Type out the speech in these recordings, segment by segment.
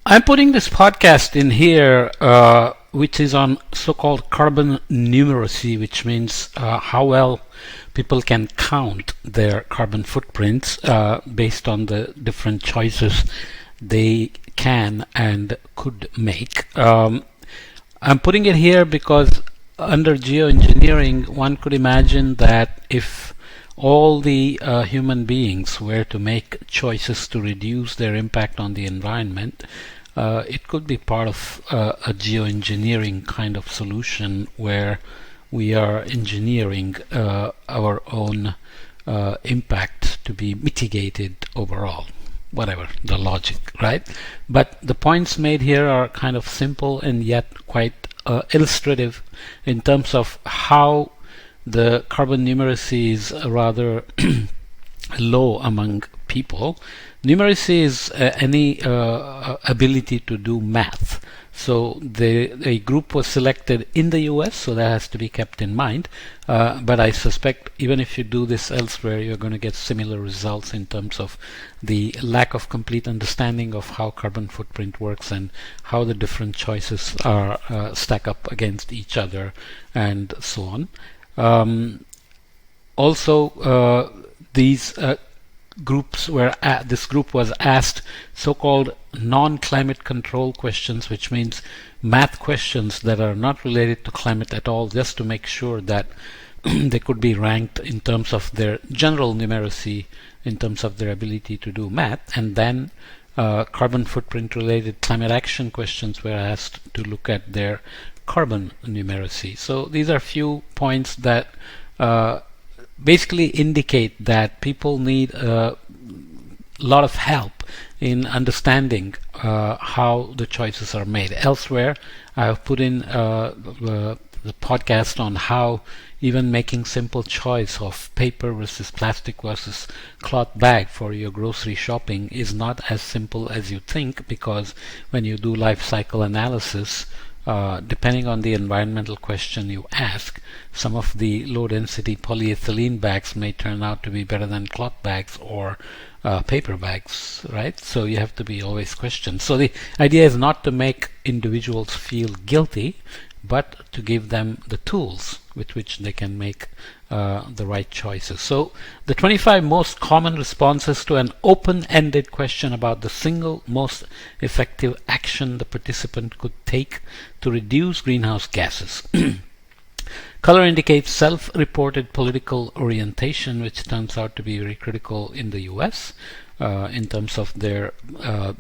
I'm putting this podcast in here, which is on so-called carbon numeracy, which means how well people can count their carbon footprints based on the different choices they can and could make. I'm putting it here because under geoengineering, one could imagine that if all the human beings were to make choices to reduce their impact on the environment, it could be part of a geoengineering kind of solution where we are engineering our own impact to be mitigated overall. Whatever the logic, right? But the points made here are kind of simple and yet quite illustrative in terms of how the carbon numeracy is rather low among people. Numeracy is any ability to do math. So a group was selected in the US, so that has to be kept in mind. But I suspect even if you do this elsewhere, you're going to get similar results in terms of the lack of complete understanding of how carbon footprint works and how the different choices are stack up against each other and so on. Also, these this group was asked so-called non-climate control questions, which means math questions that are not related to climate at all, just to make sure that they could be ranked in terms of their general numeracy, in terms of their ability to do math. And then carbon footprint related climate action questions were asked to look at their carbon numeracy. So these are few points that basically indicate that people need a lot of help in understanding how the choices are made. Elsewhere, I have put in the podcast on how even making simple choice of paper versus plastic versus cloth bag for your grocery shopping is not as simple as you think, because when you do life cycle analysis, depending on the environmental question you ask, some of the low-density polyethylene bags may turn out to be better than cloth bags or paper bags, right? So you have to be always questioned. So the idea is not to make individuals feel guilty, but to give them the tools with which they can make the right choices. So the 25 most common responses to an open-ended question about the single most effective action the participant could take to reduce greenhouse gases. Color indicates self-reported political orientation, which turns out to be very critical in the US in terms of their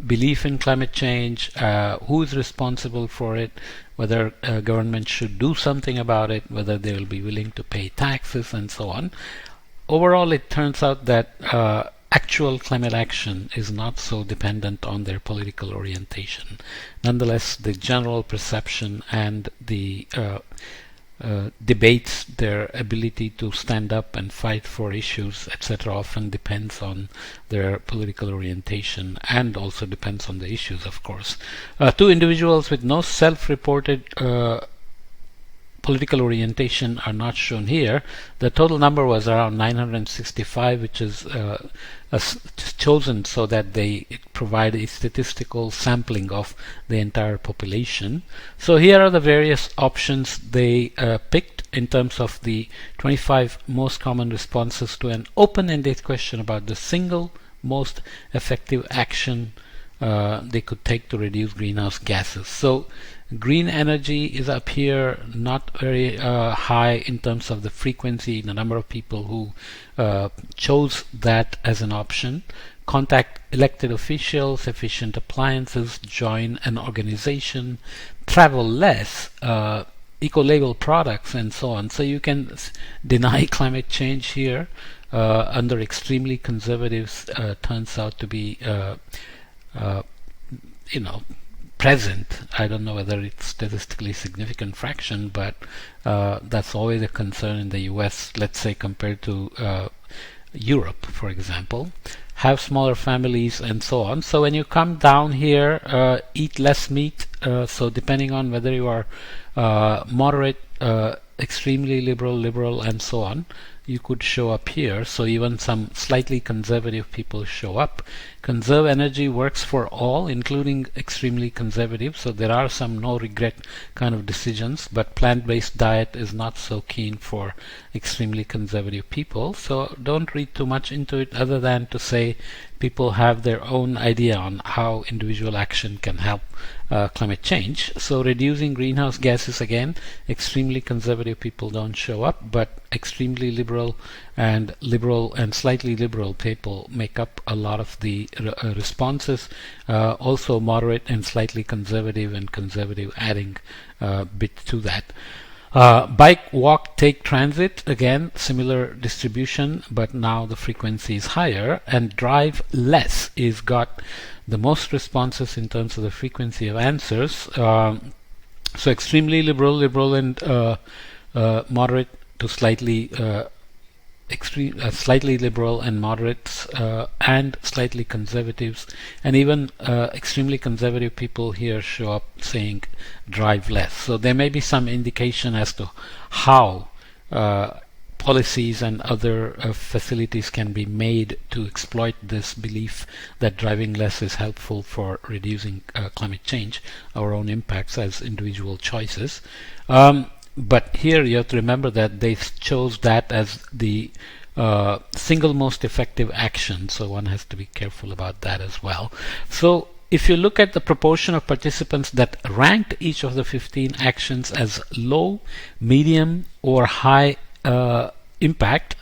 belief in climate change, who is responsible for it, whether government should do something about it, whether they will be willing to pay taxes, and so on. Overall, it turns out that actual climate action is not so dependent on their political orientation. Nonetheless, the general perception and the debates, their ability to stand up and fight for issues, etc., often depends on their political orientation, and also depends on the issues, of course. Two individuals with no self-reported political orientation are not shown here. The total number was around 965, which is chosen so that they provide a statistical sampling of the entire population. So here are the various options they picked in terms of the 25 most common responses to an open-ended question about the single most effective action they could take to reduce greenhouse gases. So green energy is up here, not very high in terms of the frequency, the number of people who chose that as an option. Contact elected officials, efficient appliances, join an organization, travel less, eco-label products, and so on. So you can deny climate change here. Under extremely conservatives, turns out to be present. I don't know whether it's statistically significant fraction, but that's always a concern in the US, let's say compared to Europe, for example. Have smaller families and so on. So when you come down here, eat less meat. So depending on whether you are moderate, extremely liberal, and so on, you could show up here. So even some slightly conservative people show up. Conserve energy works for all, including extremely conservative. So there are some no regret kind of decisions, but plant-based diet is not so keen for extremely conservative people. So don't read too much into it, other than to say people have their own idea on how individual action can help climate change. So reducing greenhouse gases, again, extremely conservative people don't show up, but extremely liberal and slightly liberal people make up a lot of the responses. Also moderate and slightly conservative, and conservative adding a bit to that. Bike, walk, take transit, again similar distribution, but now the frequency is higher. And drive less is got the most responses in terms of the frequency of answers. So extremely liberal and moderate to slightly slightly liberal and moderates and slightly conservatives, and even extremely conservative people here show up saying drive less. So there may be some indication as to how policies and other facilities can be made to exploit this belief that driving less is helpful for reducing climate change, our own impacts as individual choices. But here you have to remember that they chose that as the single most effective action, so one has to be careful about that as well. So if you look at the proportion of participants that ranked each of the 15 actions as low, medium, or high impact,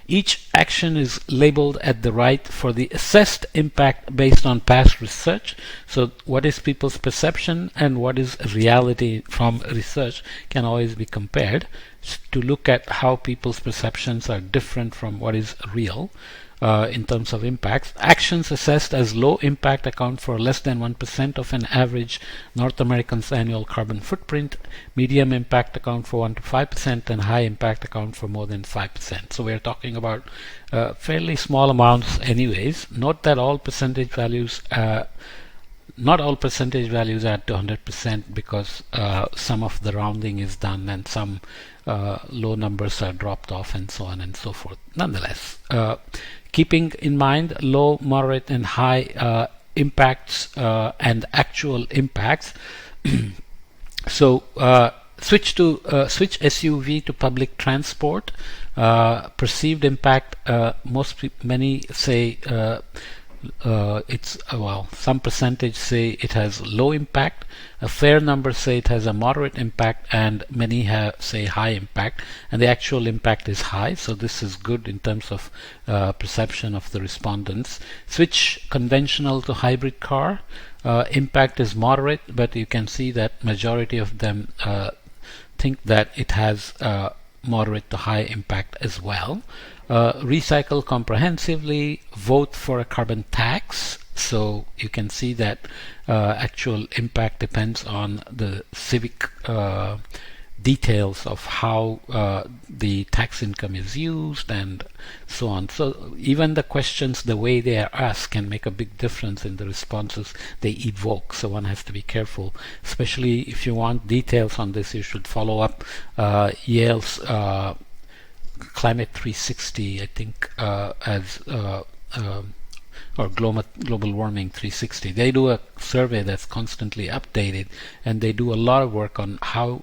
each action is labeled at the right for the assessed impact based on past research. So what is people's perception and what is reality from research can always be compared to look at how people's perceptions are different from what is real. In terms of impacts, actions assessed as low impact account for less than 1% of an average North American's annual carbon footprint, medium impact account for 1 to 5%, and high impact account for more than 5%. So we're talking about fairly small amounts anyways. Note that all percentage values not all percentage values add to 100%, because some of the rounding is done and some low numbers are dropped off and so on and so forth. Nonetheless, keeping in mind low, moderate, and high impacts and actual impacts. So switch SUV to public transport. Perceived impact, many say it's well, some percentage say it has low impact, a fair number say it has a moderate impact, and many say high impact, and the actual impact is high. So this is good in terms of perception of the respondents. Switch conventional to hybrid car, impact is moderate, but you can see that majority of them think that it has moderate to high impact as well. Recycle comprehensively, vote for a carbon tax. So you can see that actual impact depends on the civic details of how the tax income is used and so on. So even the questions, the way they are asked, can make a big difference in the responses they evoke. So one has to be careful, especially if you want details on this. You should follow up Yale's Climate 360, I think, or Global Warming 360. They do a survey that's constantly updated, and they do a lot of work on how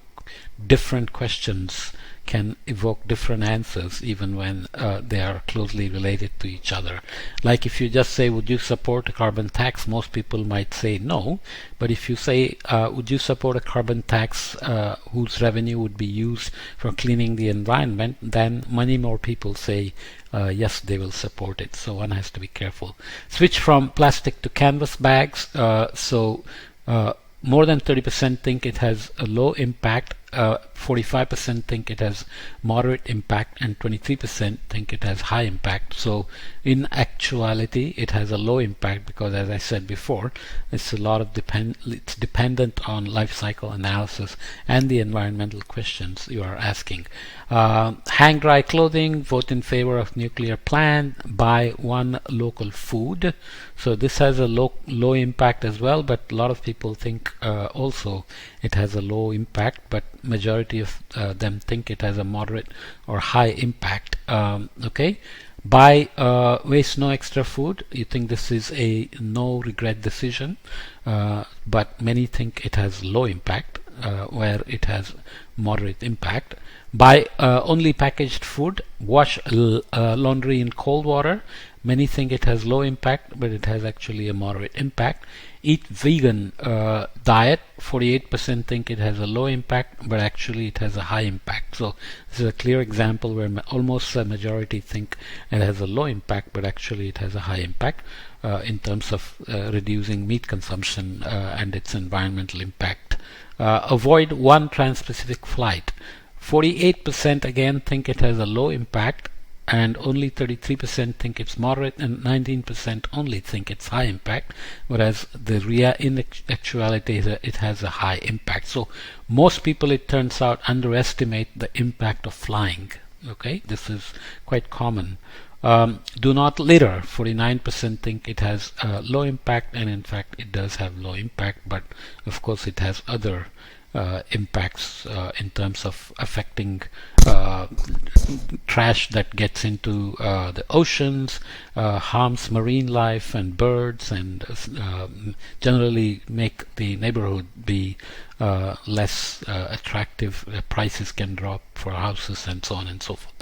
different questions can evoke different answers, even when they are closely related to each other. Like if you just say, would you support a carbon tax, most people might say no. But if you say, would you support a carbon tax whose revenue would be used for cleaning the environment, then many more people say yes, they will support it. So one has to be careful. Switch from plastic to canvas bags. More than 30% think it has a low impact, 45% think it has moderate impact, and 23% think it has high impact. So in actuality it has a low impact, because as I said before, it's a lot of it's dependent on life cycle analysis and the environmental questions you are asking. Hang dry clothing, vote in favor of nuclear plant, buy one local food. So this has a low impact as well, but a lot of people think also it has a low impact, but majority of them think it has a moderate or high impact. Okay, Buy waste no extra food. You think this is a no regret decision, but many think it has low impact, where it has moderate impact. Buy only packaged food. Wash laundry in cold water. Many think it has low impact, but it has actually a moderate impact. Eat vegan diet. 48% think it has a low impact, but actually it has a high impact. So this is a clear example where almost a majority think it has a low impact, but actually it has a high impact in terms of reducing meat consumption and its environmental impact. Avoid one trans-Pacific flight. 48% again think it has a low impact, and only 33% think it's moderate, and 19% only think it's high impact, whereas in actuality it has a high impact. So most people, it turns out, underestimate the impact of flying. Okay, this is quite common. Do not litter. 49% think it has low impact, and in fact it does have low impact, but of course it has other impacts in terms of affecting trash that gets into the oceans, harms marine life and birds, and generally make the neighborhood be less attractive. Prices can drop for houses and so on and so forth.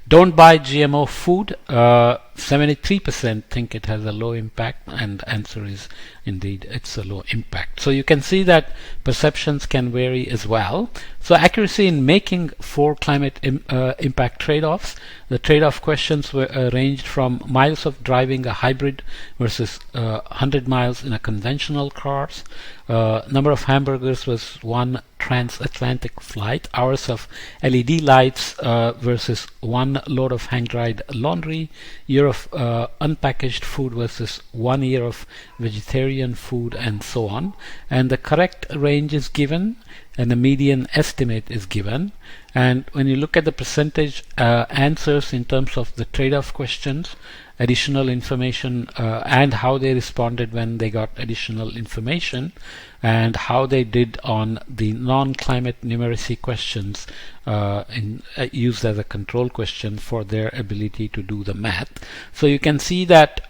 Don't buy GMO food. 73% think it has a low impact, and answer is indeed it's a low impact. So you can see that perceptions can vary as well. So accuracy in making 4 climate impact trade-offs. The trade-off questions were ranged from miles of driving a hybrid versus 100 miles in a conventional cars. Number of hamburgers was 1 transatlantic flight. Hours of LED lights versus 1 load of hang-dried laundry. Year of unpackaged food versus 1 year of vegetarian food, and so on. And the correct range is given, and the median estimate is given. And when you look at the percentage answers in terms of the trade-off questions, additional information, and how they responded when they got additional information, and how they did on the non-climate numeracy questions used as a control question for their ability to do the math. So you can see that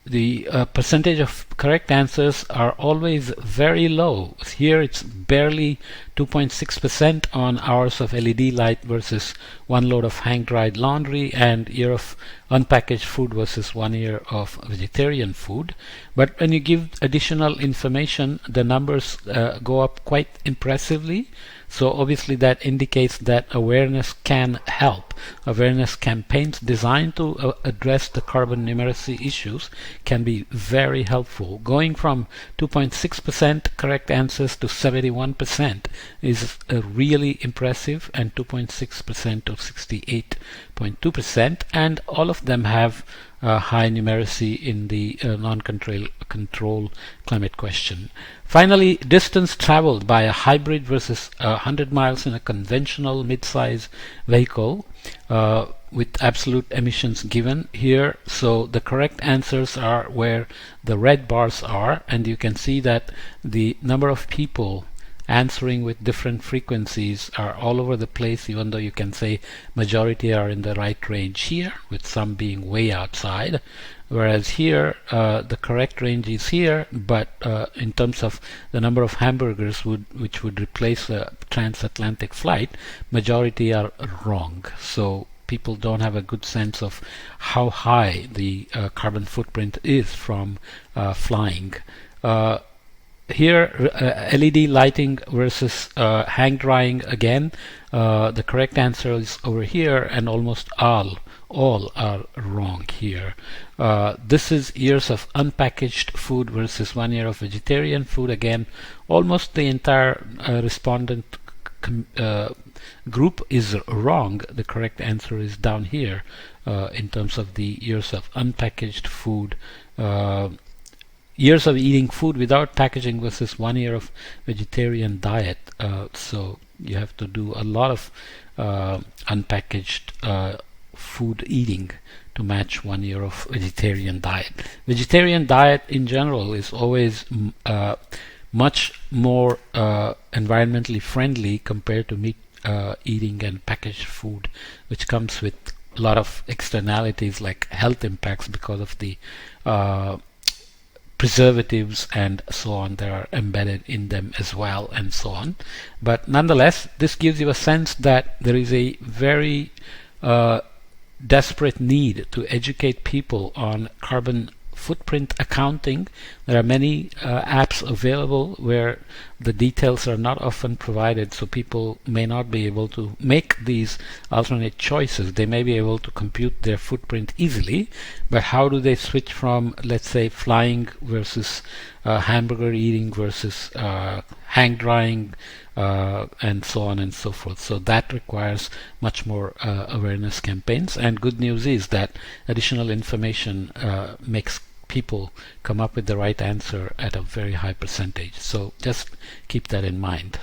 the percentage of correct answers are always very low. Here it's barely 2.6% on hours of LED light versus 1 load of hang-dried laundry, and year of unpackaged food versus 1 year of vegetarian food. But when you give additional information, the numbers go up quite impressively. So obviously that indicates that awareness can help. Awareness campaigns designed to address the carbon numeracy issues can be very helpful. Going from 2.6% correct answers to 71% is really impressive, and 2.6% to 68.2%, and all of them have high numeracy in the non-control climate question. Finally, distance traveled by a hybrid versus 100 miles in a conventional mid-size vehicle with absolute emissions given here. So the correct answers are where the red bars are, and you can see that the number of people answering with different frequencies are all over the place, even though you can say majority are in the right range here, with some being way outside. Whereas here, the correct range is here, but in terms of the number of hamburgers which would replace a transatlantic flight, majority are wrong. So people don't have a good sense of how high the carbon footprint is from flying. Here, LED lighting versus hang drying again. The correct answer is over here, and almost all are wrong here. This is years of unpackaged food versus 1 year of vegetarian food. Again, almost the entire respondent group is wrong. The correct answer is down here in terms of the years of unpackaged food. Years of eating food without packaging versus 1 year of vegetarian diet. So you have to do a lot of unpackaged food eating to match 1 year of vegetarian diet. Vegetarian diet in general is always much more environmentally friendly compared to meat eating and packaged food, which comes with a lot of externalities like health impacts because of the uh, preservatives and so on that are embedded in them as well, and so on. But nonetheless, this gives you a sense that there is a very desperate need to educate people on carbon footprint accounting. There are many apps available where the details are not often provided, so people may not be able to make these alternate choices. They may be able to compute their footprint easily, but how do they switch from, let's say, flying versus hamburger eating versus hang drying, and so on and so forth. So that requires much more awareness campaigns. And good news is that additional information makes people come up with the right answer at a very high percentage. So just keep that in mind.